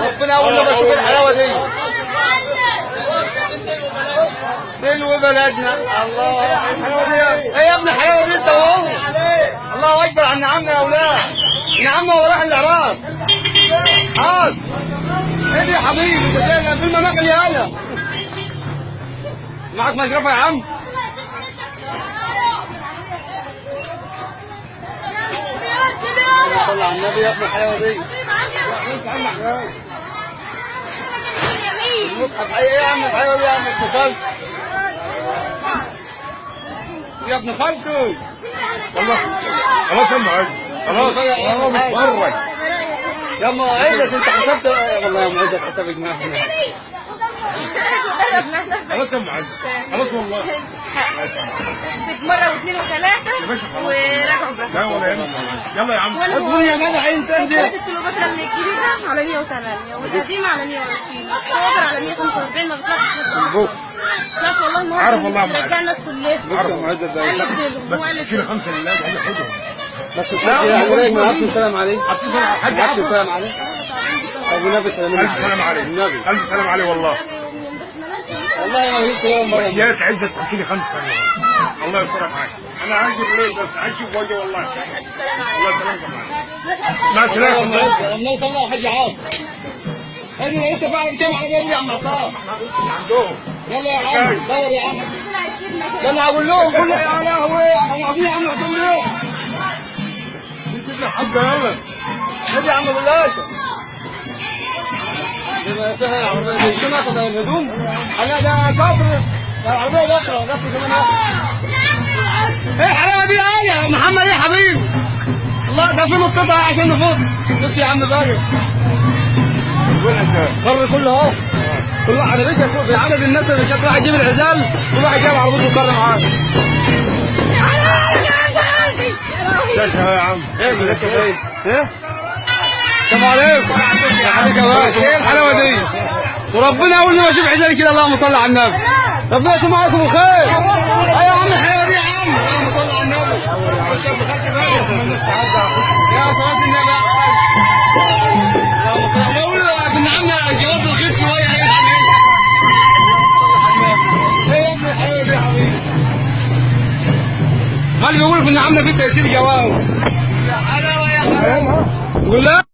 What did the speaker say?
ربنا اول لما اشوف الحلاوه دي. سلو بلدنا. الله الحلاوه دي ايه يا ابني؟ الحلاوه دي انت وهو. الله اكبر عن نعمنا يا اولاد. نعمنا وراح الاعراس. حاضر. ايه دي يا حبيبي؟ انت فين؟ في المناقل يا هلا. معاك مجرفه يا عم؟ صلى على النبي يا ابن الحلاوه دي. المصحف ايه يا عم الحلاوه دي يا عم ابن خالتي؟ يا ابن خالتي. والله خلاص يا ام عز، خلاص انا متفرج. يا ام عزت انت حسبت والله يا ام عزت حسبك معانا. خلاص يا ام عز، خلاص والله. مرة واثنين وثلاثة ورجعوا بس. لا ولا يهمك، يلا يا عم. اصبر يا جدع انت دي. الكيلوباترا الجديدة على 108 والقديمة على 120 والصغير على 145 ما بيطلعش بوكس. بس والله ما عارف والله يا رجع الناس كلها. بوكس يا ام عزت ده. بس شيل 5 لله ولا خدهم. بس الحاج عليك ما عرفش السلام عليك. حاج عرفش السلام عليك. ابو نبي سلام عليك. الف سلام عليه، النبي الف سلام عليه والله. والله ما جبت يوم مره. يا عزت تحكي لي 5 ثانية. الله يسترها معاك. انا عاجب ليه بس عاجب واجي والله. الله يسلمك معاك. مع السلامه. الله يسلمك حاج عاطف. هذه لسه فاهم كام عربيه دي يا عم عصام؟ عندهم. يلا يا عم دور يا عم. ده انا هقول لهم كل يا لهوي انا عايزين يا عم نحكم ليه؟ جيب لي حاجه يلا. خد يا عم بلاشة. ده سهل العربيه دي شنطه ده الهدوم. انا ده كفر. ده العربيه بكره جت زمان. ايه الحلاوه دي يا محمد ايه يا حبيبي؟ الله ده فين القطعه عشان نفوت. بص يا عم باجي. قرر كله اهو. كل واحد رجع فوق عدد الناس اللي كانت راح يجيب العزال كل واحد جاب عربيته وقرر معاه. يا عم. ايه بلاش ايه؟ ايه؟ السلام عليكم. يا حبيبي يا باشا ايه الحلاوه دي؟ وربنا اول ما اشوف عزال كده اللهم صل على النبي. ربنا يكون معاكم بخير. ايوه يا عم الحلاوه دي يا عم اللهم صل على النبي. يا صلاه النبي اللهم صل على النبي. كنا عاملين الجواز رخيص شويه ايه يا حبيبي؟ ايه يا ابني الحلاوه دي يا حبيبي؟ ما اللي بيقول كنا عامله فيه تأثير جواز. يا حلاوه يا حلاوه. قول لا